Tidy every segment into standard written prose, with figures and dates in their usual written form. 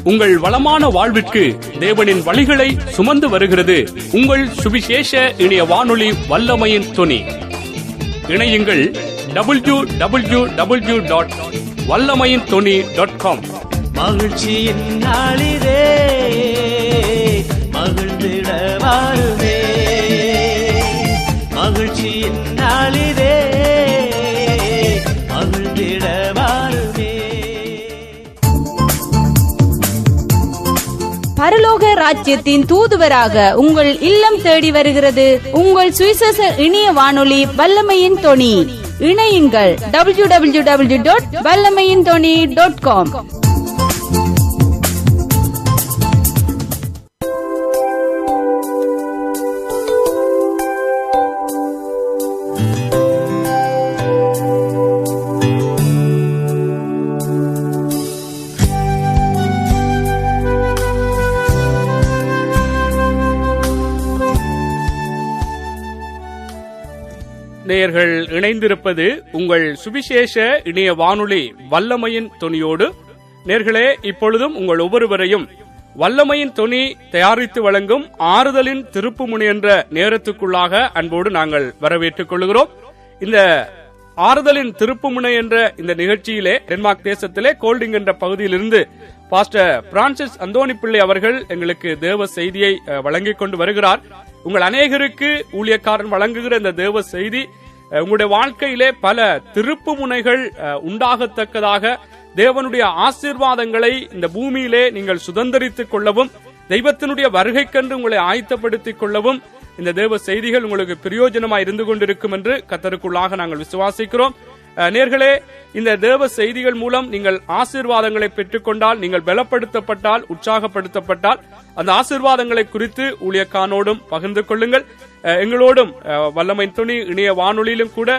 உங்கள் வளமான வாழ்விற்கு தேவனின் வழிகளை சுமந்து வருகிறது உங்கள் சுவிசேஷ இணைய வானொலி வல்லமையின் துணி. இணையுங்கள் www.வல்லமையின்துணி.com. மகிழ்ச்சியின் நாளிலே மகிழ்ந்திட வாருமே, மகிழ்ச்சியின் நாளிலே மகிழ்ந்திட வாருமே. பரலோக ராஜ்யத்தின் தூதுவராக உங்கள் இல்லம் தேடி வருகிறது உங்கள் சுவிசேஷ இணைய வானொலி வல்லமையின் தொனி. இணையுங்கள் www.வல்லமையின்துணி.com. நேயர்கள் இணைந்திருப்பது உங்கள் சுவிசேஷ இணைய வானொலி வல்லமையின் துணியோடு. நேயர்களே, இப்பொழுதும் உங்கள் ஒவ்வொருவரையும் வல்லமையின் துணி தயாரித்து வழங்கும் ஆறுதலின் திருப்புமுனை என்ற நேரத்துக்குள்ளாக அன்போடு நாங்கள் வரவேற்றுக் கொள்கிறோம். இந்த ஆறுதலின் திருப்புமுனை என்ற இந்த நிகழ்ச்சியிலே டென்மார்க் தேசத்திலே கோல்டிங் என்ற பகுதியிலிருந்து பாஸ்டர் பிரான்சிஸ் அந்தோணி பிள்ளை அவர்கள் எங்களுக்கு தேவ செய்தியை வழங்கிக் கொண்டு வருகிறார். உங்கள் அநேகருக்கு ஊழியக்காரன் வழங்குகிற இந்த தேவ செய்தி உங்களுடைய வாழ்க்கையிலே பல திருப்பு முனைகள் உண்டாகத்தக்கதாக, தேவனுடைய ஆசீர்வாதங்களை இந்த பூமியிலே நீங்கள் சுதந்திரித்துக் கொள்ளவும், தெய்வத்தினுடைய வருகைக்கென்று உங்களை ஆயத்தப்படுத்திக் கொள்ளவும் இந்த தேவ செய்திகள் உங்களுக்கு பிரயோஜனமாய் இருந்து கொண்டிருக்கும் என்று கர்த்தருக்குள்ளாக நாங்கள் விசுவாசிக்கிறோம். நேர்களே, இந்த தேவ செய்திகள் மூலம் நீங்கள் ஆசீர்வாதங்களை பெற்றுக்கொண்டால், நீங்கள் பலப்படுத்தப்பட்டால், உற்சாகப்படுத்தப்பட்டால், அந்த ஆசீர்வாதங்களை குறித்து ஊழியக்காரனோடும் பகிர்ந்து கொள்ளுங்கள். எங்களோடும் வல்லமையின் துணி இணைய வானொலியிலும் கூட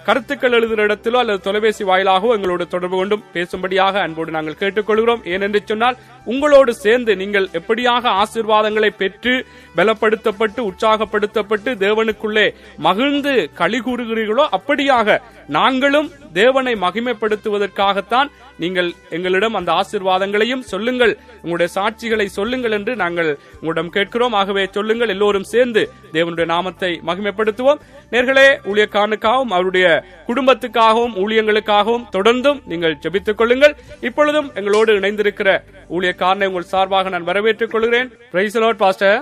கருத்துக்கள் எழுதுகிற இடத்திலோ அல்லது தொலைபேசி வாயிலாகவோ எங்களோடு தொடர்பு கொண்டும் பேசும்படியாக அன்போடு நாங்கள் கேட்டுக்கொள்கிறோம். ஏனென்று சொன்னால், உங்களோடு சேர்ந்து நீங்கள் எப்படியாக ஆசீர்வாதங்களை பெற்று பலப்படுத்தப்பட்டு உற்சாகப்படுத்தப்பட்டு தேவனுக்குள்ளே மகிழ்ந்து களி கூறுகிறீர்களோ, அப்படியாக நாங்களும் தேவனை மகிமைப்படுத்துவதற்காகத்தான் நீங்கள் எங்களிடம் அந்த ஆசீர்வாதங்களையும் சொல்லுங்கள், உங்களுடைய சாட்சிகளை சொல்லுங்கள் என்று நாங்கள் உங்களிடம் கேட்கிறோம். ஆகவே சொல்லுங்கள், எல்லோரும் சேர்ந்து தேவனுடைய நாமத்தை மகிமைப்படுத்துவோம். நேர்களே, ஊழியக்காரனுக்காகவும் அவருடைய குடும்பத்துக்காகவும் ஊழியங்களுக்காகவும் தொடர்ந்தும் நீங்கள் ஜெபித்துக் கொள்ளுங்கள். இப்பொழுதும் எங்களோடு இணைந்திருக்கிற ஊழியக்காரனை உங்கள் சார்பாக நான் வரவேற்றுக் கொள்கிறேன். Praise the Lord pastor.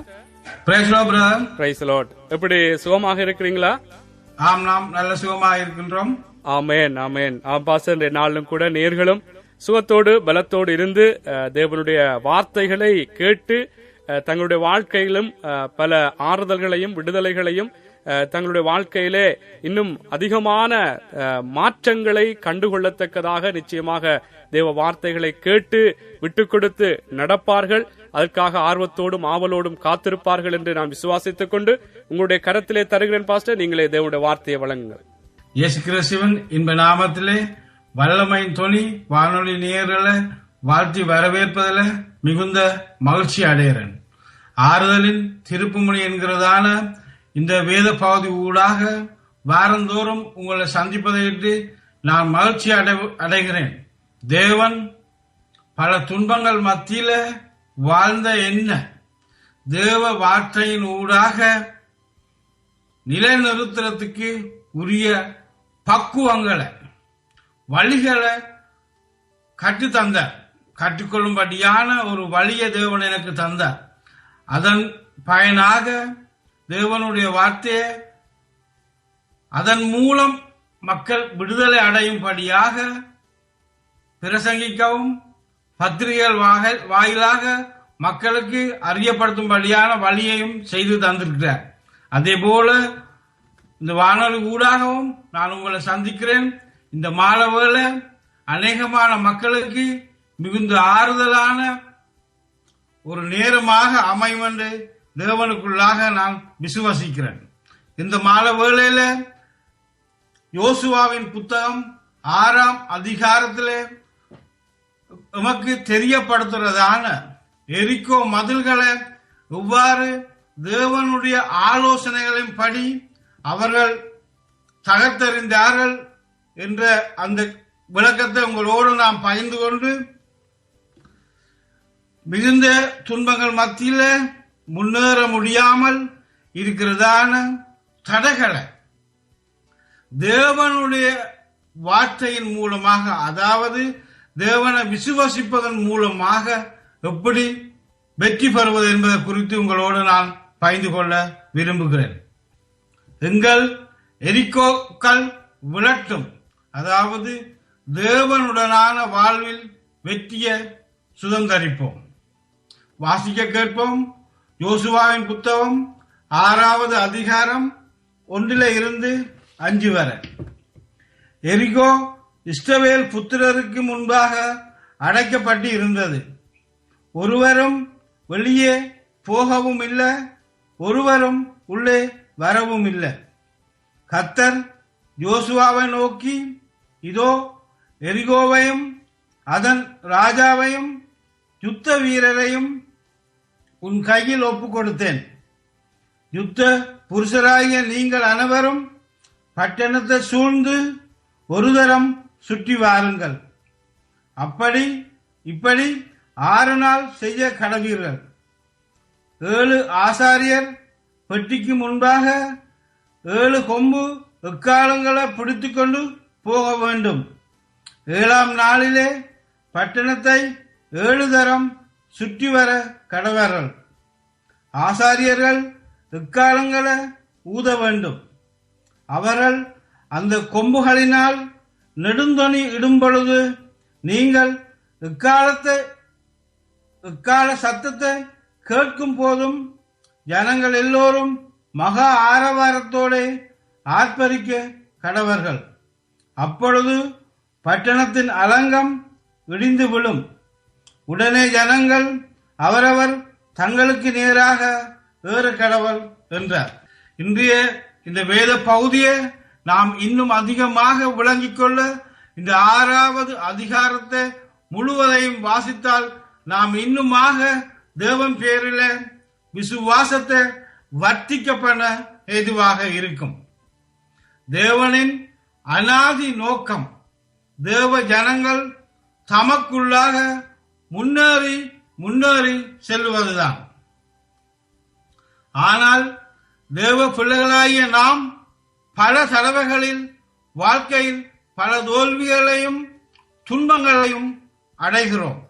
Praise the Lord brother. Praise the Lord. எப்படி சுகமாக இருக்கிறீங்களா? ஆம், நாம் நல்ல சுகமாக இருக்கின்றோம். ஆமேன், ஆமேன். பாஸ்டர், நாளும் கூட நேர்களும் சுகத்தோடு பலத்தோடு இருந்து தேவனுடைய வார்த்தைகளை கேட்டு தங்களுடைய வாழ்க்கையிலும் பல ஆறுதல்களையும் விடுதலைகளையும் தங்களுடைய வாழ்க்கையிலே இன்னும் அதிகமான மாற்றங்களை கண்டுகொள்ளத்தக்கதாக நிச்சயமாக தேவ வார்த்தைகளை கேட்டு விட்டுக் கொடுத்து நடப்பார்கள். அதற்காக ஆர்வத்தோடும் ஆவலோடும் காத்திருப்பார்கள் என்று நான் விசுவாசித்துக் கொண்டு உங்களுடைய கரத்திலே தருகிறேன் பாஸ்டர். நீங்களே தேவனுடைய வார்த்தையை வழங்குங்கள். இயேசு கிறிஸ்துவின் இன்ப நாமத்திலே வல்லமையின் துணி வானொலி நேயர்களை வாழ்த்தி வரவேற்பதில் மிகுந்த மகிழ்ச்சி அடைகிறேன். ஆறுதலின் திருப்புமுனை என்கிறதான இந்த வேத பகுதி ஊடாக வாரந்தோறும் உங்களை சந்திப்பதையிட்டு நான் மகிழ்ச்சி அடைகிறேன். தேவன் பல துன்பங்கள் மத்தியில வாழ்ந்த என்ன தேவ வார்த்தையின் ஊடாக நிலைநிறுத்துறதுக்கு உரிய பக்குவங்களை வழிகளை கற்றுத்தந்தார். கற்றுக்கொள்ளும்படியான ஒரு வழியை தேவன் எனக்கு தந்தார். அதன் பயனாக தேவனுடைய வார்த்தையை அதன் மூலம் மக்கள் விடுதலை அடையும்படியாக பிரசங்கிக்கவும் பத்திரிகைகள் வாயிலாக மக்களுக்கு அறியப்படுத்தும்படியான வழியையும் செய்து தந்திருக்கிறார். அதே போல இந்த வானொலி ஊடாகவும் நான் உங்களை சந்திக்கிறேன். இந்த மாலை அநேகமான மக்களுக்கு மிகுந்த ஆறுதலான ஒரு நேரமாக அமையும் என்று தேவனுக்குள்ளாக நான் விசுவாசிக்கிறேன். இந்த மாலை வேளையில யோசுவாவின் புத்தகம் 6ஆம் அதிகாரத்திலே நமக்கு தெரியப்படுத்துறதான எரிகோ மதில்களை எவ்வாறு தேவனுடைய ஆலோசனைகளின் படி அவர்கள் தகர்த்தெறிந்தார்கள் என்ற அந்த விளக்கத்தை உங்களோடு நாம் பகிர்ந்து கொண்டு மிகுந்த துன்பங்கள் மத்தியில முன்னேற முடியாமல் இருக்கிறதான தடைகளை தேவனுடைய வார்த்தையின் மூலமாக, அதாவது தேவனை விசுவாசிப்பதன் மூலமாக எப்படி வெற்றி பெறுவது என்பதை குறித்து உங்களோடு நான் பகிர்ந்து கொள்ள விரும்புகிறேன். எங்கள் எரிகோக்கள் விளட்டும், அதாவது தேவனுடனான வாழ்வில் வெற்றியை சுதந்தரிப்போம். வாசிக்க கேட்போம். யோசுவாவின் புத்தகம் 6வது அதிகாரம் 1-5 வரை. எரிகோ இஸ்ரவேல் புத்திரருக்கு முன்பாக அடைக்கப்பட்டு இருந்தது. ஒருவரும் வெளியே போகவும் இல்லை, ஒருவரும் உள்ளே வரவும் இல்லை. கர்த்தர் யோசுவாவை நோக்கி, இதோ எரிகோவையும் அதன் ராஜாவையும் யுத்த வீரரையும் உன் கையில் ஒப்புக் கொடுத்தேன். யுத்த புருஷராகிய நீங்கள் அனைவரும் பட்டணத்தை சூழ்ந்து ஒரு தரம் சுற்றி வாருங்கள். அப்படி இப்படி 6 நாள் செய்ய கடவீர்கள். 7 ஆசாரியர் பெட்டிக்கு முன்பாக 7 கொம்பு எக்காலங்களை பிடித்துக் கொண்டு போக வேண்டும். 7ஆம் நாளிலே பட்டணத்தை 7 தரம் சுற்றி வர கடவர்கள். ஆசாரியர்கள் எக்காலங்களை ஊத வேண்டும். அவர்கள் அந்த கொம்புகளினால் நெடுந்தொனி இடும் பொழுது நீங்கள் எக்கால சத்தத்தை கேட்கும் போதும் ஜனங்கள் எல்லோரும் மகா ஆரவாரத்தோடு ஆர்ப்பரிக்க கடவர்கள். அப்பொழுது பட்டணத்தின் அலங்கம் இடிந்து விழும். உடனே ஜனங்கள் அவரவர் தங்களுக்கு நேராக ஏற கடவர் என்றார். இன்றைய இந்த வேத பகுதியை நாம் இன்னும் அதிகமாக விளங்கிக் கொள்ள இந்த 6வது அதிகாரத்தை முழுவதையும் வாசித்தால் நாம் இன்னுமாக தேவன் பேரில விசுவாசத்தை வர்த்திக்க பண்ண ஏதுவாக இருக்கும். தேவனின் அனாதி நோக்கம் தேவ ஜனங்கள் தமக்குள்ளாக முன்னேறி செல்வதுதான். ஆனால் தேவ பிள்ளைகளாகிய நாம் பல தடவைகளில் வாழ்க்கையில் பல தோல்விகளையும் துன்பங்களையும் அடைகிறோம்.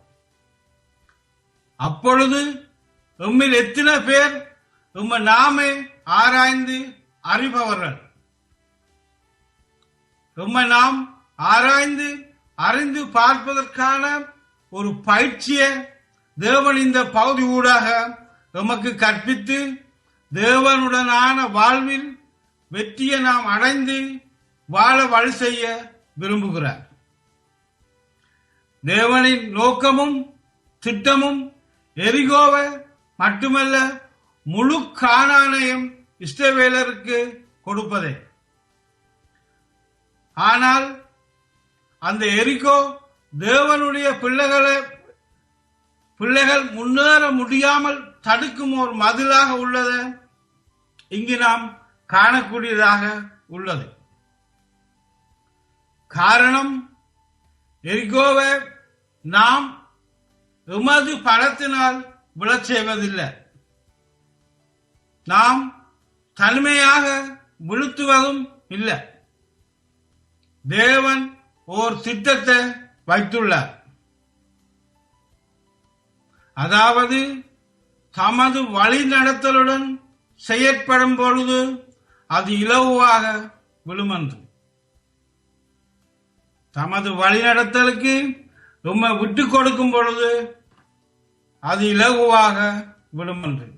அப்பொழுது எம்மில் எத்தனை பேர் நாமே ஆராய்ந்து அறிபவர்கள்? நாம் ஆராய்ந்து அறிந்து பார்ப்பதற்கான ஒரு பயிற்சியை தேவன் இந்த பகுதி ஊடாக எமக்கு கற்பித்து தேவனுடனான வாழ்வில் வெற்றியை நாம் அடைந்து வாழ வழி செய்ய விரும்புகிறார். தேவனின் நோக்கமும் திட்டமும் எரிகோவை மட்டுமல்ல, முழு கானானையும் இஸ்ரவேலருக்கு கொடுப்பதே. ஆனால் அந்த எரிகோ தேவனுடைய பிள்ளைகள் முன்னேற முடியாமல் தடுக்கும் ஒரு மதிலாக உள்ளது இங்கு நாம் காணக்கூடியதாக உள்ளது. காரணம், எரிகோவை நாம் எமது பலத்தினால் விழச் செய்வதில்லை. நாம் தனிமையாக வீழ்த்துவதும் இல்லை. தேவன் ஓர் திட்டத்தை வைத்துள்ளார். அதாவது தமது வழி நடத்தலுடன் செயற்படும் பொழுது அது இலகுவாக விழுமன்று. தமது வழி நடத்தலுக்கு உம்மை விட்டு கொடுக்கும் பொழுது அது இலகுவாக விழுமன்று.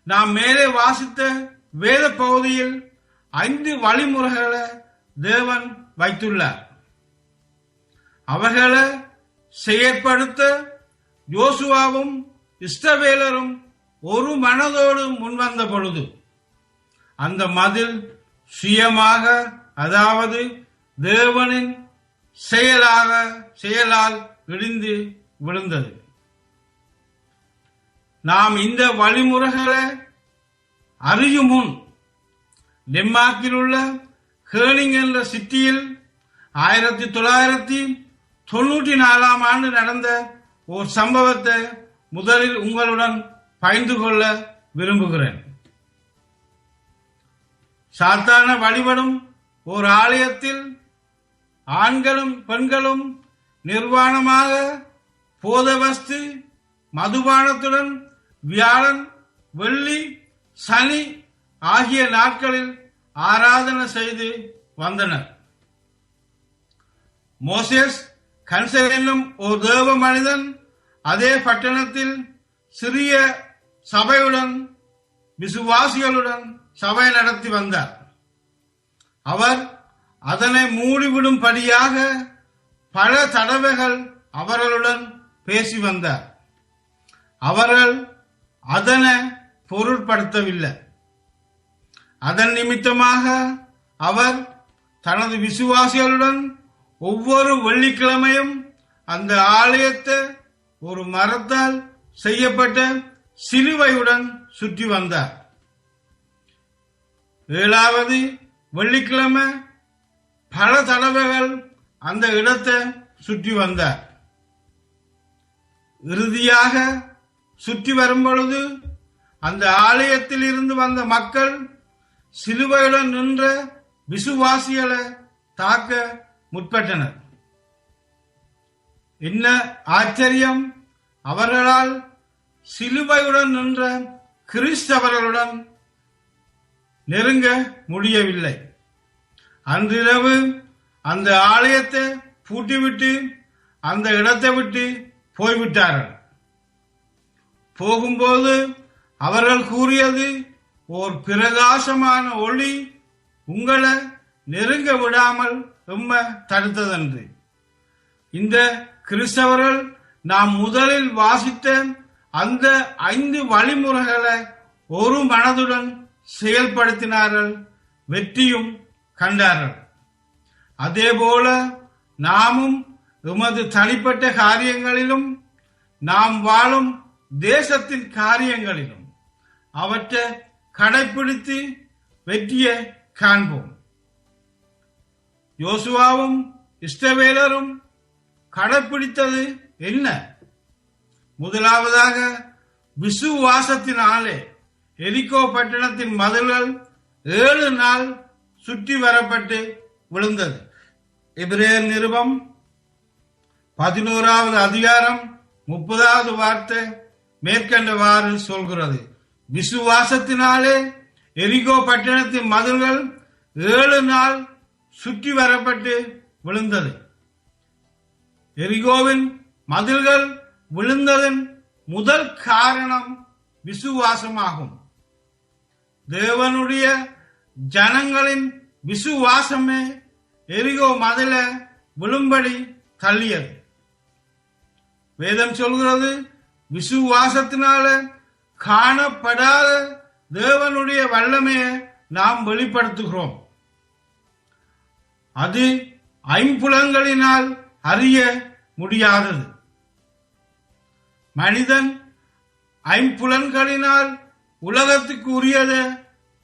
நாம் மேலே வாசித்த வேத பகுதியில் 5 வழிமுறைகளை தேவன் வைத்துள்ளார். அவர்களை செயற்படுத்த யோசுவாவும் இஸ்ரவேலரும் ஒரு மனதோடு முன்வந்த பொழுது அந்த மதில் சுயமாக, அதாவது தேவனின் செயலால் இடிந்து விழுந்தது. நாம் இந்த வழிமுறைகளை அறியும் முன் டென்மார்க்கில் உள்ள ஹேர்னிங் என்ற சிட்டியில் 94ஆம் ஆண்டு நடந்த ஒரு சம்பவத்தை முதலில் உங்களுடன் பகிர்ந்து கொள்ள விரும்புகிறேன். சாத்தான வழிபடும் ஒரு ஆலயத்தில் ஆண்களும் பெண்களும் நிர்வாணமாக போதவஸ்து மதுபானத்துடன் வியாழன், வெள்ளி, சனி ஆகிய நாட்களில் ஆராதனை செய்து வந்தனர். மோசேஸ் கன்சர் என்னும் ஒரு தேவ மனிதன் அதே பட்டணத்தில் சிறிய சபையுடன் விசுவாசிகளுடன் சபை நடத்தி வந்தார். அவர் அதனை மூடிவிடும்படியாக பல தடவைகள் அவர்களுடன் பேசி வந்தார். அவர்கள் அதனை பொருட்படுத்தவில்லை. அதன் நிமித்தமாக அவர் தனது விசுவாசிகளுடன் ஒவ்வொரு வெள்ளிக்கிழமையும் அந்த ஆலயத்தை ஒரு மரத்தால் செய்யப்பட்ட சிலுவையுடன் சுற்றி வந்தார். 7வது வெள்ளிக்கிழமை பல தடவைகள் அந்த இடத்தை சுற்றி வந்தார். இறுதியாக சுற்றி வரும் பொழுது அந்த ஆலயத்தில் இருந்து வந்த மக்கள் சிலுவையுடன் நின்ற விசுவாசிகளை தாக்க முற்பட்டனர். என்ன ஆச்சரியம்! அவர்களால் சிலுவையுடன் நின்ற கிறிஸ்தவர்களுடன் நெருங்க முடியவில்லை. அன்றிரவு அந்த ஆலயத்தை பூட்டிவிட்டு அந்த இடத்தை விட்டு போய்விட்டார்கள். போகும்போது அவர்கள் கூறியது, ஓர் பிரகாசமான ஒளி உங்களை நெருங்க விடாமல் எம்மை தடுத்ததென்று. இந்த கிறிஸ்தவர்கள் நாம் முதலில் வாசித்த அந்த 5 வழிமுறைகளை ஒரு மனதுடன் செயல்படுத்தினார்கள், வெற்றியும் கண்டார்கள். அதேபோல நாமும் எமது தனிப்பட்ட காரியங்களிலும் நாம் வாழும் தேசத்தின் காரியங்களிலும் அவற்றை கடைபிடித்து வெற்றியை காண்போம். யோசுவாவும் இஸ்ரவேலரும் கடைபிடித்தது என்ன? முதலாவதாக விசுவாசத்தினாலே எரிகோ பட்டணத்தின் மதில்கள் 7 நாள் சுற்றி வரப்பட்டு விழுந்தது. எபிரேயர் நிருபம் 11வது அதிகாரம் 30வது வார்த்தை மேற்கண்டவாறு சொல்கிறது, விசுவாசத்தினாலே எரிகோ பட்டணத்தின் மதில்கள் 7 நாள் சுற்றி வரப்பட்டு விழுந்தது. எரிகோவின் மதில்கள் விழுந்ததன் முதல் காரணம் விசுவாசமாகும். தேவனுடைய ஜனங்களின் விசுவாசமே எரிகோ மதில விழும்படி தள்ளியது. வேதம் சொல்கிறது, விசுவாசத்தினால காணப்படாத தேவனுடைய வல்லமையை நாம் வெளிப்படுத்துகிறோம். அது ஐம்புலன்களினால் அறிய முடியாதது. மனிதன் ஐம்புலன்களினால் உலகத்துக்கு உரியதை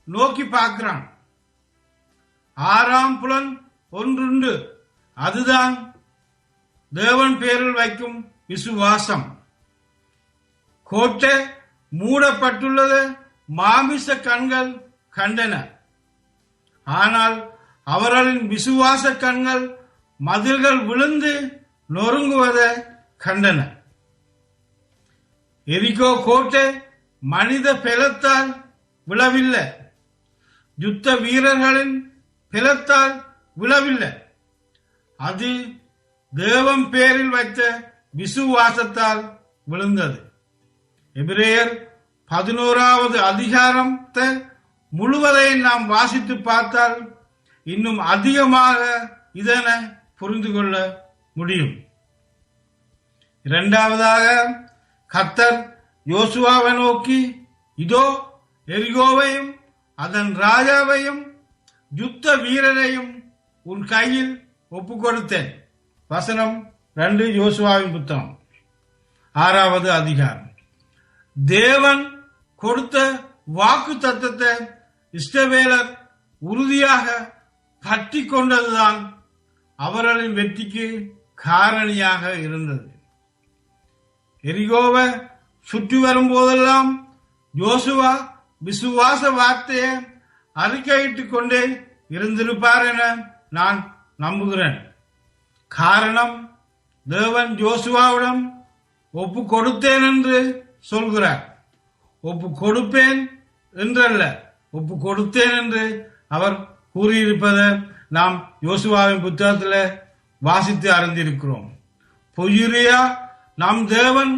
நோக்கி பார்க்கிறான். 6ஆம் புலன் ஒன்றுண்டு, அதுதான் தேவன் பேரில் வைக்கும் விசுவாசம். கோட்டை மூடப்பட்டுள்ளது மாமிச கண்கள் கண்டன. ஆனால் அவர்களின் விசுவாச கண்கள் மதில்கள் விழுந்து நொறுங்குவதை கண்டன. எரிகோ கோட்டை மனித பலத்தால் விழவில்லை, யுத்த வீரர்களின் பலத்தால் விழவில்லை. அது தேவன் பேரில் வைத்த விசுவாசத்தால் விழுந்தது. எபிரேயர் 11வது அதிகாரத்தை முழுவதையும் நாம் வாசித்து பார்த்தால் இன்னும் அதிகமாக இதனை புரிந்து கொள்ள முடியும். இரண்டாவதாக, கர்த்தர் யோசுவாவை நோக்கி, இதோ எரிகோவையும் அதன் ராஜாவையும் யுத்த வீரரையும் உன் கையில் ஒப்பு கொடுத்தேன். வசனம் 2 யோசுவாவின் புத்தகம் 6வது அதிகாரம். தேவன் கொடுத்த வாக்கு தத்தத்தை இஸ்ரவேலர் உறுதியாக பற்றி கொண்டதுதான் அவர்களின் வெற்றிக்கு காரணியாக இருந்தது. எரிகோவை சுற்றி வரும்போதெல்லாம் யோசுவா விசுவாச வார்த்தையை அறிக்கையிட்டுக் கொண்டே இருந்திருப்பார் என நான் நம்புகிறேன். காரணம், தேவன் யோசுவாவிடம் ஒப்பு கொடுத்தேன் என்று சொல்கிறார். ஒப்பு கொடுப்பேன் என்றல்ல, ஒப்பு கொடுத்தேன் என்று அவர் கூறியிருப்பதை நாம் யோசுவாவின் புத்தகத்தில் வாசித்து அறிந்திருக்கிறோம். பொய்யுரையா நம் தேவன்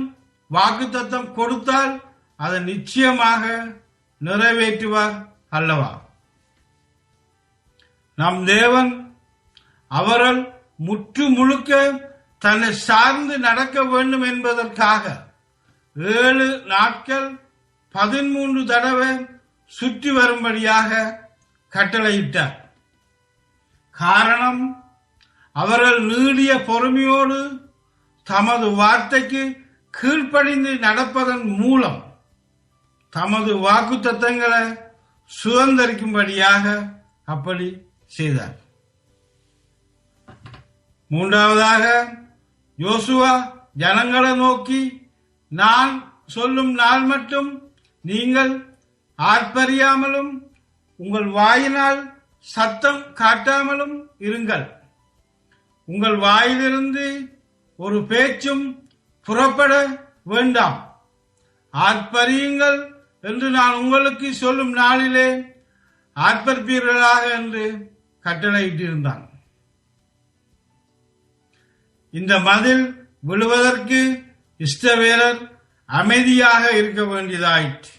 வாக்குத்தத்தம் கொடுத்தால் அதை நிச்சயமாக நிறைவேற்றுவார் அல்லவா? நம் தேவன் அவர்கள் முற்று முழுக்க தன்னை சார்ந்து நடக்க வேண்டும் என்பதற்காக 7 நாட்கள் 13 தடவை சுற்றி வரும்படியாக கட்டளையிட்டார். காரணம், அவர்கள் நீடிய பொறுமையோடு தமது வார்த்தைக்கு கீழ்ப்படிந்து நடப்பதன் மூலம் தமது வாக்குத்தத்தங்களை சுதந்திரிக்கும்படியாக அப்படி செய்தார். மூன்றாவதாக, யோசுவா ஜனங்களை நோக்கி, நான் சொல்லும் நாள் மட்டும் நீங்கள் ஆர்ப்பரியாமலும் உங்கள் வாயினால் சத்தம் காட்டாமலும் இருங்கள். உங்கள் வாயிலிருந்து ஒரு பேச்சும் புறப்பட வேண்டாம். ஆர்ப்பரியுங்கள் என்று நான் உங்களுக்கு சொல்லும் நாளிலே ஆர்ப்பரிப்பீர்களாக என்று கட்டளையிட்டிருந்தான். இந்த மதில் விழுவதற்கு இஸ்ரவேலர் அமைதியாக இருக்க வேண்டியதாயிற்று.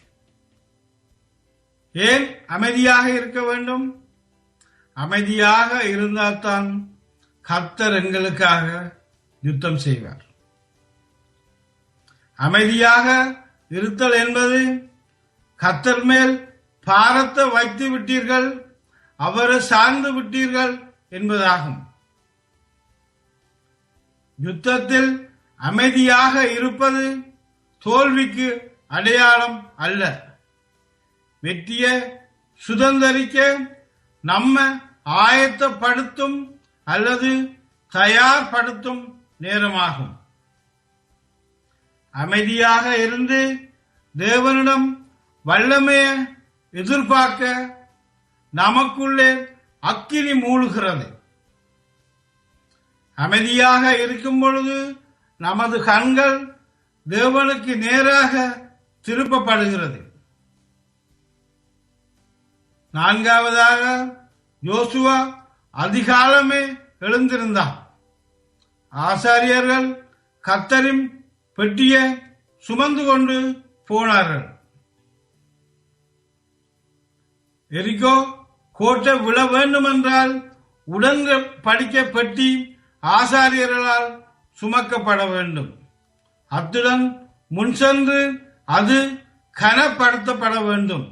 ஏன் அமைதியாக இருக்க வேண்டும்? அமைதியாக இருந்தால்தான் கர்த்தர் எங்களுக்காக யுத்தம் செய்வார். அமைதியாக இருத்தல் என்பது கர்த்தர் மேல் பாரத்தை வைத்து விட்டீர்கள், அவரை சார்ந்து விட்டீர்கள் என்பதாகும். யுத்தத்தில் அமைதியாக இருப்பது தோல்விக்கு அடையாளம் அல்ல. வெற்றியை சுதந்திரிக்க நம்ம ஆயத்தப்படுத்தும் அல்லது தயார்படுத்தும் நேரமாகும். அமைதியாக இருந்து தேவனிடம் வல்லமையை எதிர்பார்க்க நமக்குள்ளே அக்கினி மூழ்கிறது. அமைதியாக இருக்கும் பொழுது நமது கண்கள் தேவனுக்கு நேராக திருப்பப்படுகிறது. நான்காவதாக, யோசுவா அதிகாலமே எழுந்திருந்தான். ஆசாரியர்கள் கர்த்தரின் பெட்டியை சுமந்து கொண்டு போனார்கள். எரிகோ கோட்டை விழ வேண்டும் என்றால் உடங்க படிக்க பெட்டி ஆசாரியர்களால் சுமக்கப்பட வேண்டும். அத்துடன் முன் சென்று அது கனப்படுத்தப்பட வேண்டும்.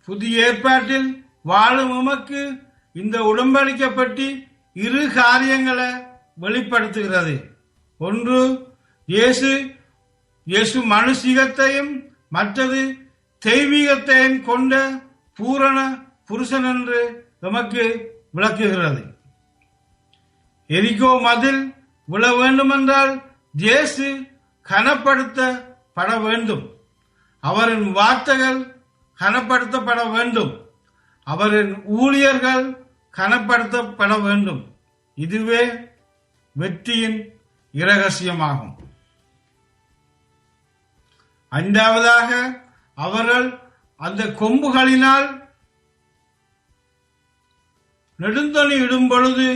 புதிய ஏற்பாட்டில் வாழும் உமக்கு இந்த உடன்படிக்கப்பட்டு 2 காரியங்களை வெளிப்படுத்துகிறது. ஒன்று, இயேசு மனுஷீகத்தையும் மற்றது தெய்வீகத்தையும் கொண்ட பூரண புருஷன் என்று நமக்கு விளக்குகிறது. எரிகோ மதில் விழ வேண்டுமென்றால் இயேசு கனப்படுத்தப்பட வேண்டும். அவரின் வார்த்தைகள் கனப்படுத்தப்பட வேண்டும். அவரின் ஊழியர்கள் கனப்படுத்தப்பட வேண்டும். இதுவே வெற்றியின் இரகசியமாகும். ஐந்தாவதாக, அவர்கள் அந்த கொம்புகளினால் நெடுந்தொனி இடும் பொழுது,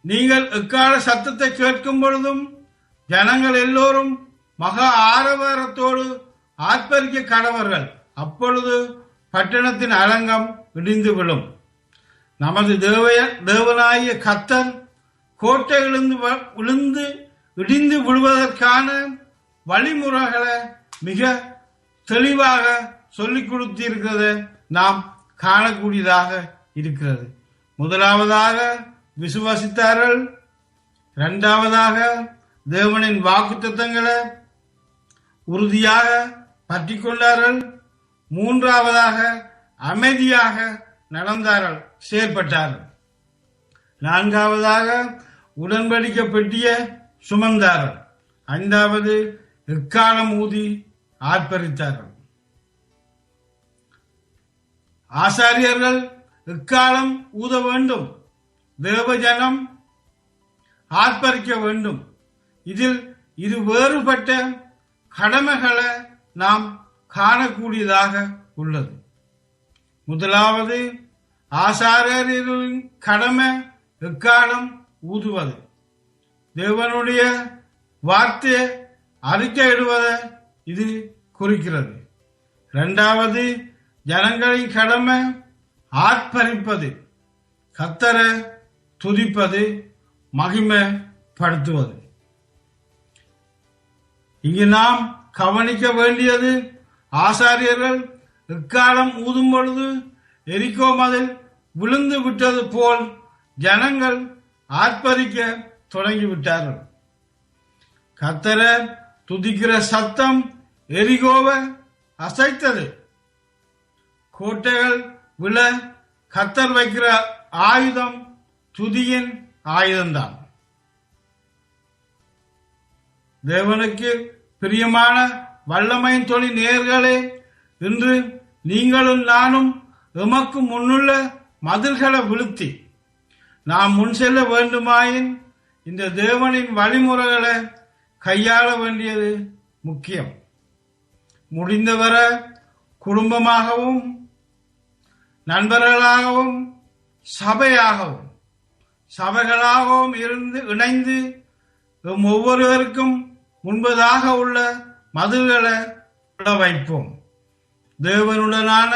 நீங்கள் எக்கால சத்தத்தை கேட்கும் பொழுதும் ஜனங்கள் எல்லோரும் மகா ஆரவாரத்தோடு ஆர்ப்பரிக்க கடவர்கள். அப்பொழுது பட்டணத்தின் அலங்கம் இடிந்து விழும். நமது தேவனாகிய கர்த்தர் கோட்டை இடிந்து விழுவதற்கான வழிமுறைகளை மிக தெளிவாக சொல்லிக் கொடுத்திருக்கிறத நாம் காணக்கூடியதாக இருக்கிறது. முதலாவதாக விசுவாசித்தார்கள். இரண்டாவதாக தேவனின் வாக்குத்தத்தங்களை உறுதியாக பற்றி கொண்டார்கள். மூன்றாவதாக அமைதியாக நடந்தார்கள், செயல்பட்டார்கள். 4வதாக உடன்படிக்கை பெட்டியை சுமந்தார்கள். 5வது எக்காலம் ஊதி ஆர்ப்பரித்தார்கள். ஆசாரியர்கள் எக்காலம் ஊத வேண்டும், தேவஜனம் ஆர்ப்பரிக்க வேண்டும். இதில் இரு வேறுபட்ட கடமைகளை நாம் காணக்கூடியதாக உள்ளது. முதலாவது, ஆசாரியர்களின் கடமை எக்காலம் ஊதுவது, தேவனுடைய வார்த்தையை அறிக்கையிடுவதை இது குறிக்கிறது. 2வது, ஜனங்களின் கடமை ஆர்ப்பரிப்பது, கர்த்தரை துதிப்பது, மகிமைப்படுத்துவது. இங்கு நாம் கவனிக்க வேண்டியது, ஆசாரியர்கள் எக்காலம் ஊதும் பொழுது எரிகோ மதில் விழுந்து விட்டது போல் ஜனங்கள் ஆர்ப்பரிக்க தொடங்கிவிட்டார்கள். கர்த்தரை துதிக்கிற சத்தம் எரிகோவை அசைத்தது. கோட்டைகள் விழ கர்த்தர் வைக்கிற ஆயுதம் துதியின் ஆயுதம்தான். தேவனுக்கு பிரியமான வல்லமையின் தொழில் நேயர்களே, இன்று நீங்களும் நானும் எமக்கு முன்னுள்ள மதில்களை வீழ்த்தி நாம் முன் செல்ல வேண்டுமாயின் இந்த தேவனின் வழிமுறைகளை கையாள வேண்டியது முக்கியம். முடிந்தவரை குடும்பமாகவும் நண்பர்களாகவும் சபைகளாகவும் இருந்து இணைந்து ஒவ்வொருவருக்கும் முன்பதாக உள்ள மதில்களை வைப்போம். தேவனுடனான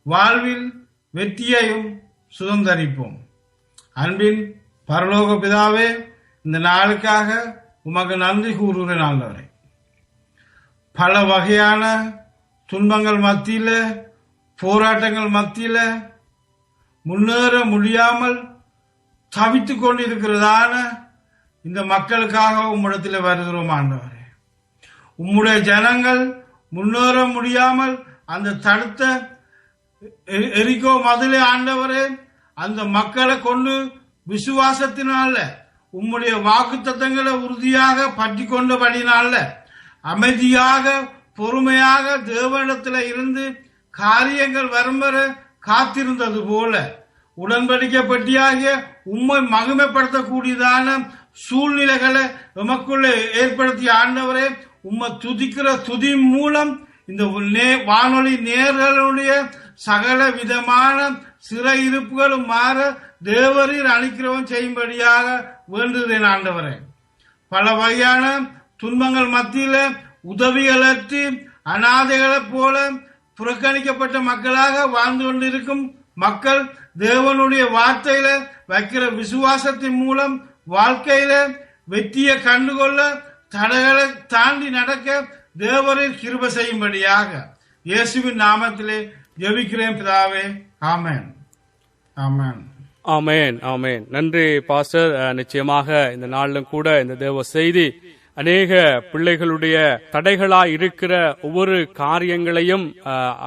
வாழ்வில் வெற்றியையும் சுதந்தரிப்போம். அன்பின் பரலோக பிதாவே, இந்த நாளுக்காக உமக்கு நன்றி கூறுகிறேன் ஆண்டவரே. பல வகையான துன்பங்கள் மத்தியில, போராட்டங்கள் மத்தியில முன்னேற முடியாமல் தவித்துக் கொண்டிருக்கிறதான இந்த மக்களுக்காக உம்மிடத்தில் வருகிறோம் ஆண்டவரே. உம்முடைய ஜனங்கள் முன்னேற முடியாமல் அந்த தடுத்த எரிகோ மதிலே ஆண்டவரே, அந்த மக்களை கொண்டு விசுவாசத்தினால உம்முடைய வாக்குத்தத்தங்களை உறுதியாக பற்றி கொண்டபடினால அமைதியாக பொறுமையாக தேவனிடத்தில் இருந்து காரியங்கள் வரும் வரை காத்திருந்தது போல உடன்படிக்கை பெட்டியாகிய உம்மை மகிமைப்படுத்தக்கூடியதான சூழ்நிலைகளை எமக்குள்ளே ஏற்படுத்திய ஆண்டவரே, உம்மை துதிக்கிற துதி மூலம் இந்த வானொலி நேயர்களுடைய சகல விதமான சிறையிருப்புகளும் மாற தேவரீர் அளிக்கிறவன் செய்யும்படியாக வேண்டுகிறேன் ஆண்டவரே. பல வகையான துன்பங்கள் மத்தியில உதவிகளற்று அநாதைகளைப் போல புறக்கணிக்கப்பட்ட மக்களாக வாழ்ந்து கொண்டிருக்கும் மக்கள் தேவனுடைய வார்த்தையில வைக்கிற விசுவாசத்தின் மூலம் வாழ்க்கையில வெற்றியை கண்டுகொள்ள தடைகளை தாண்டி நடக்க தேவரின் கிருபை செய்யும்படியாக இயேசுவின் நாமத்திலே ஜெபிக்கிறேன் பிதாவே. ஆமென், ஆமென், ஆமென், ஆமென். நன்றி பாஸ்டர். நிச்சயமாக இந்த நாளிலும் கூட இந்த தேவ செய்தி அநேக பிள்ளைகளுடைய தடைகளாய் இருக்கிற ஒவ்வொரு காரியங்களையும்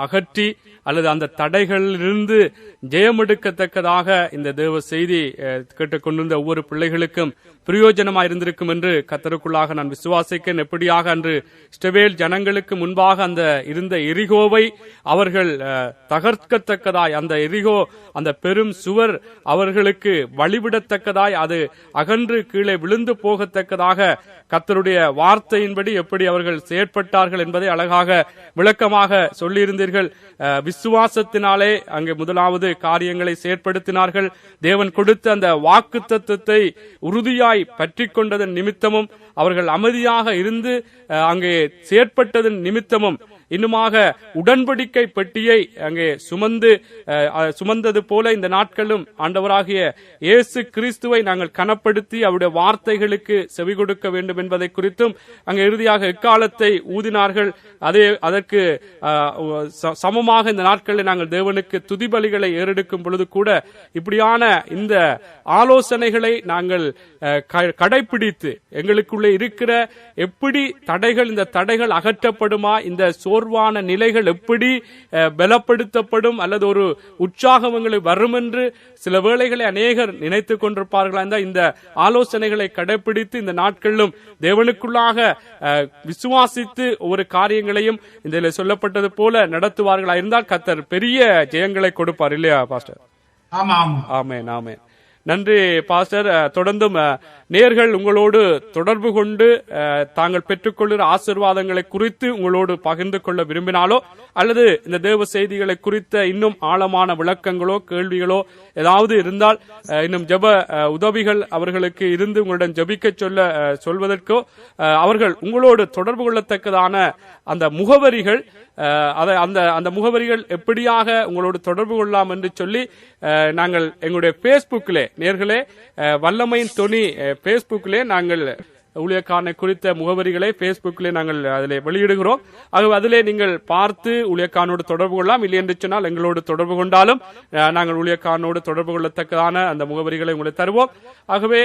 அகற்றி அல்லது அந்த தடைகளிலிருந்து ஜெயமெடுக்கத்தக்கதாக இந்த தேவ செய்தி கேட்டுக்கொண்டிருந்த ஒவ்வொரு பிள்ளைகளுக்கும் பிரயோஜனமாக இருந்திருக்கும் என்று கர்த்தருக்குள்ளாக நான் விசுவாசிக்கிறேன். எப்படியாக அன்று இஸ்ரவேல் ஜனங்களுக்கு முன்பாக அந்த இருந்த எரிகோவை அவர்கள் தகர்க்கத்தக்கதாய், அந்த எரிகோ அந்த பெரும் சுவர் அவர்களுக்கு வழிவிடத்தக்கதாய், அது அகன்று கீழே விழுந்து போகத்தக்கதாக கர்த்தருடைய வார்த்தையின்படி எப்படி அவர்கள் செயற்பட்டார்கள் என்பதை அழகாக விளக்கமாக சொல்லியிருந்தீர்கள். விசுவாசத்தினாலே அங்கே முதலாவது காரியங்களை செயற்படுத்தினார்கள். தேவன் கொடுத்த அந்த வாக்குத்தத்தத்தை உறுதியாய் பற்றி கொண்டதன் நிமித்தமும் அவர்கள் அமைதியாக இருந்து அங்கே செயற்பட்டதன் நிமித்தமும் இன்னுமாக உடன்படிக்கை பெட்டியை அங்கே சுமந்தது போல இந்த நாட்களும் ஆண்டவராகிய இயேசு கிறிஸ்துவை நாங்கள் கனப்படுத்தி அவருடைய வார்த்தைகளுக்கு செவி கொடுக்க வேண்டும் என்பதை குறித்தும் அங்கே இறுதியாக எக்காலத்தை ஊதினார்கள். அதற்கு சமமாக இந்த நாட்களில் நாங்கள் தேவனுக்கு துதிபலிகளை ஏறெடுக்கும் பொழுது கூட இப்படியான இந்த ஆலோசனைகளை நாங்கள் கடைபிடித்து எங்களுக்குள்ளே இருக்கிற எப்படி தடைகள், இந்த தடைகள் அகற்றப்படுமா, இந்த சோர்வான நிலைகள் எப்படி பலப்படுத்தப்படும் அல்லது ஒரு உற்சாகங்களை வரும் என்று சில வேளைகளை அநேகர் நினைத்துக் கொண்டிருப்பார்களா? இந்த ஆலோசனைகளை கடைபிடித்து இந்த நாட்களிலும் தேவனுக்குள்ளாக விசுவாசித்து ஒவ்வொரு காரியங்களையும் இதில் சொல்லப்பட்டது போல நடத்துவார்களா இருந்தால் கர்த்தர் பெரிய ஜெயங்களை கொடுப்பார் இல்லையா பாஸ்டர்? ஆமென் ஆமென். நன்றி பாஸ்டர். தொடர்ந்தும் நேயர்கள் உங்களோடு தொடர்பு கொண்டு தாங்கள் பெற்றுக்கொள்கிற ஆசீர்வாதங்களை குறித்து உங்களோடு பகிர்ந்து கொள்ள விரும்பினாலோ அல்லது இந்த தேவ செய்திகளை குறித்த இன்னும் ஆழமான விளக்கங்களோ கேள்விகளோ ஏதாவது இருந்தால் இன்னும் ஜெப உதவிகள் அவர்களுக்கு இருந்து உங்களிடம் ஜெபிக்க சொல்வதற்கோ அவர்கள் உங்களோடு தொடர்பு கொள்ளத்தக்கதான அந்த முகவரிகள் அந்த முகவரிகள் எப்படியாக உங்களோடு தொடர்பு கொள்ளலாம் என்று சொல்லி நாங்கள் எங்களுடைய பேஸ்புக்கிலே நேர்களே வல்லமையின் தொனி பேஸ்புக்கிலே நாங்கள் ஊழியக்காரனை குறித்த முகவரிகளை பேஸ்புக்கிலே நாங்கள் அதிலே வெளியிடுகிறோம். ஆகவே அதிலே நீங்கள் பார்த்து ஊழியக்காரனோடு தொடர்பு கொள்ளலாம். இல்லை என்று சொன்னால் எங்களோடு தொடர்பு கொண்டாலும் நாங்கள் ஊழியக்காரனோடு தொடர்பு கொள்ளத்தக்கதான அந்த முகவரிகளை உங்களுக்கு தருவோம். ஆகவே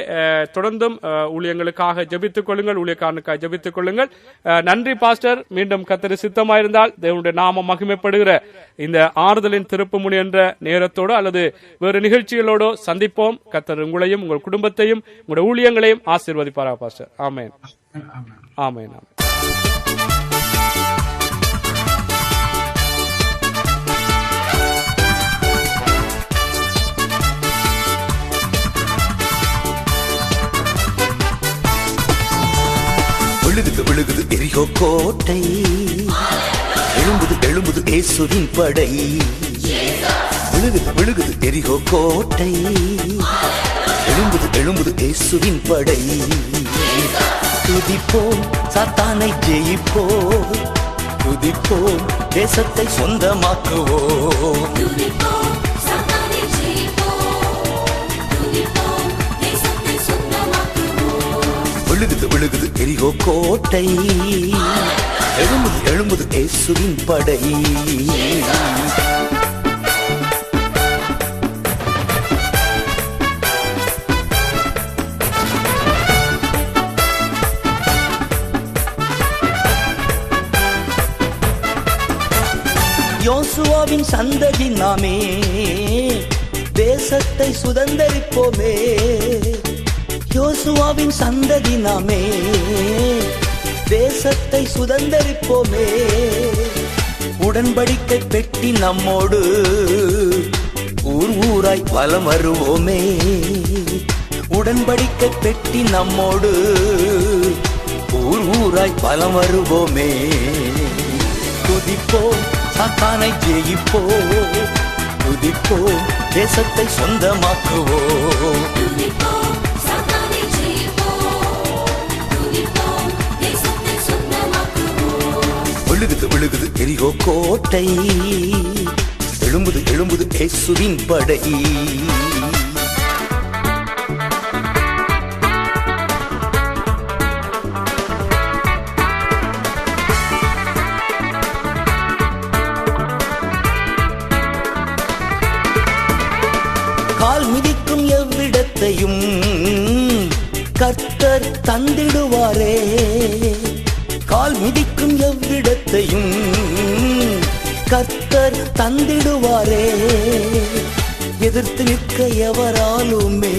தொடர்ந்தும் ஊழியங்களுக்காக ஜெபித்துக் கொள்ளுங்கள், ஊழியக்காரனுக்காக ஜெபித்துக் கொள்ளுங்கள். நன்றி பாஸ்டர். மீண்டும் கர்த்தர் சித்தமாயிருந்தால் தேவனுடைய நாமம் மகிமைப்படுகிற இந்த ஆறுதலின் திருப்புமுனை என்ற நேரத்தோடு அல்லது வேறு நிகழ்ச்சிகளோடு சந்திப்போம். கர்த்தர் உங்களையும் உங்கள் குடும்பத்தையும் உங்களுடைய ஊழியங்களையும் ஆசீர்வதிப்பாரா பாஸ்டர். ஆமென் ஆமென் ஆமென். விழுகுது விழுகுது எரிகோ கோட்டை, எழும்புது எழும்புது இயேசுவின் படை. விழுகுது விழுகுது எரிகோ கோட்டை, எழும்புது எழும்புது இயேசுவின் படை. துதிப்போம் சாத்தானை ஜெயிப்போம், துதிப்போம் தேசத்தை சொந்தமாக்குவோம். விழுகுது விழுகுது எரிகோ கோட்டை, எழும்புது எழும்புது இயேசுவின் படை. யோசுவாவின் சந்ததி நாமே, தேசத்தை சுதந்தரிப்போமே. யோசுவாவின் சந்ததி நாமே, தேசத்தை சுதந்தரிப்போமே. உடன்படிக்கை பெட்டி நம்மோடு ஊர் ஊராய் வலம் வருவோமே. உடன்படிக்கை பெட்டி நம்மோடு ஊர் ஊராய் வலம் வருவோமே. துதிப்போம் சாத்தானை ஜெயிப்போம், துதிப்போம் தேசத்தை சொந்தமாக்குவோம். விழுகுது விழுகுது எரிகோ கோட்டை, எழும்புது எழும்புது இயேசுவின் படை. கால் மிதிக்கும் எவ்விடத்தையும் கர்த்தர் தந்திடுவாரே. கால் மிதிக்கும் எவ்விடத்தையும் கர்த்தர் தந்திடுவாரே. எதிர்த்து நிற்க எவராலுமே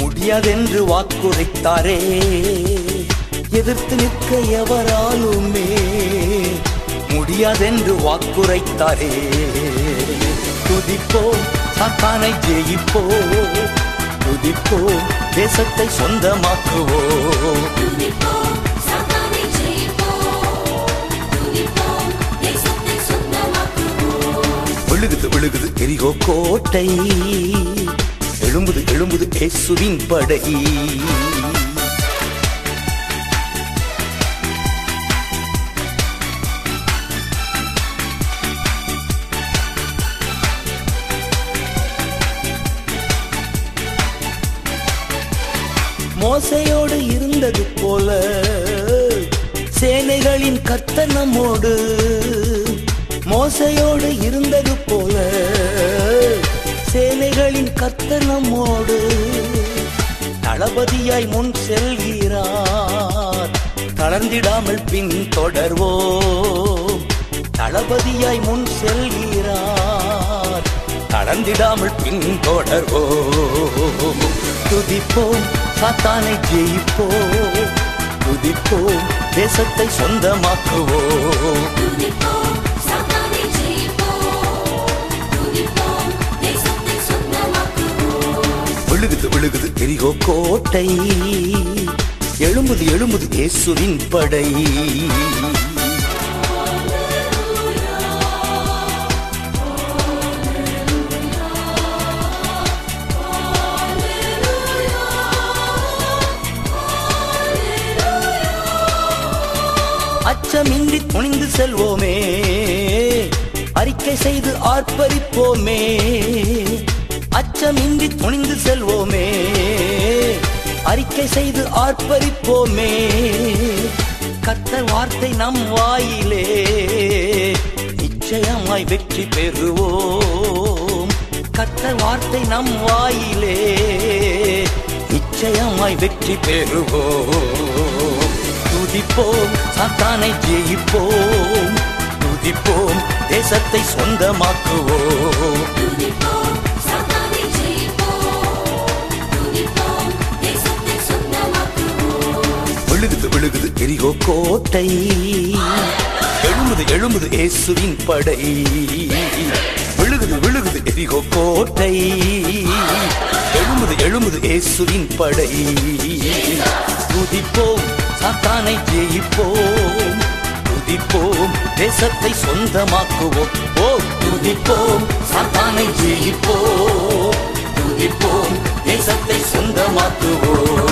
முடியாதென்று வாக்குரைத்தாரே. எதிர்த்து நிற்க எவராலுமே முடியாதென்று வாக்குரைத்தாரே. துதிப்போம் சாத்தானை ஜெயிப்போம், துதிப்போம் தேசத்தை சொந்தமாக்குவோம். விழுகுது விழுகுது எரிகோ கோட்டை, எழும்புது எழும்புது இயேசுவின் படை. மோசையோடு இருந்தது போல சேனைகளின் கர்த்தர் நம்மோடு. மோசையோடு இருந்தது போல சேனைகளின் கர்த்தர் நம்மோடு. தளபதியாய் முன் செல்கிறார், தளர்ந்திடாமல் பின் தொடர்வோம். தளபதியாய் முன் செல்கிறார், தளர்ந்திடாமல் பின் தொடர்வோம். துதிப்போம், சாத்தானை ஜெயிப்போம். துதிப்போம், தேசத்தை சொந்தமாக்குவோம். விழுகுது விழுகுது எரிகோ கோட்டை, எழும்புது எழும்புது இயேசுவின் படை. அச்சமின்றி துணிந்து செல்வோமே, அறிக்கை செய்து ஆர்ப்பரிப்போமே. அச்சமின்றி துணிந்து செல்வோமே, அறிக்கை செய்து ஆர்ப்பரிப்போமே. கர்த்தர் வார்த்தை நம் வாயிலே, நிச்சயமாய் வெற்றி பெறுவோம். கர்த்தர் வார்த்தை நம் வாயிலே, நிச்சயமாய் வெற்றி பெறுவோம். துதிப்போம், சாத்தானை ஜெயிப்போம். துதிப்போம், தேசத்தை சொந்தமாக்குவோம். விழுகுது விழுகுது எரிகோ கோட்டை, எழும்புது எழும்புது இயேசுவின் படை. விழுகுது விழுகுது எரிகோ கோட்டை, எழும்புது எழும்புது இயேசுவின் படை. துதிப்போம், சாத்தானை ஜெயிப்போம். துதிப்போம், தேசத்தை சொந்தமாக்குவோம். ஓ துதிப்போம், சாத்தானை ஜெயிப்போம். துதிப்போம், தேசத்தை சொந்தமாக்குவோம்.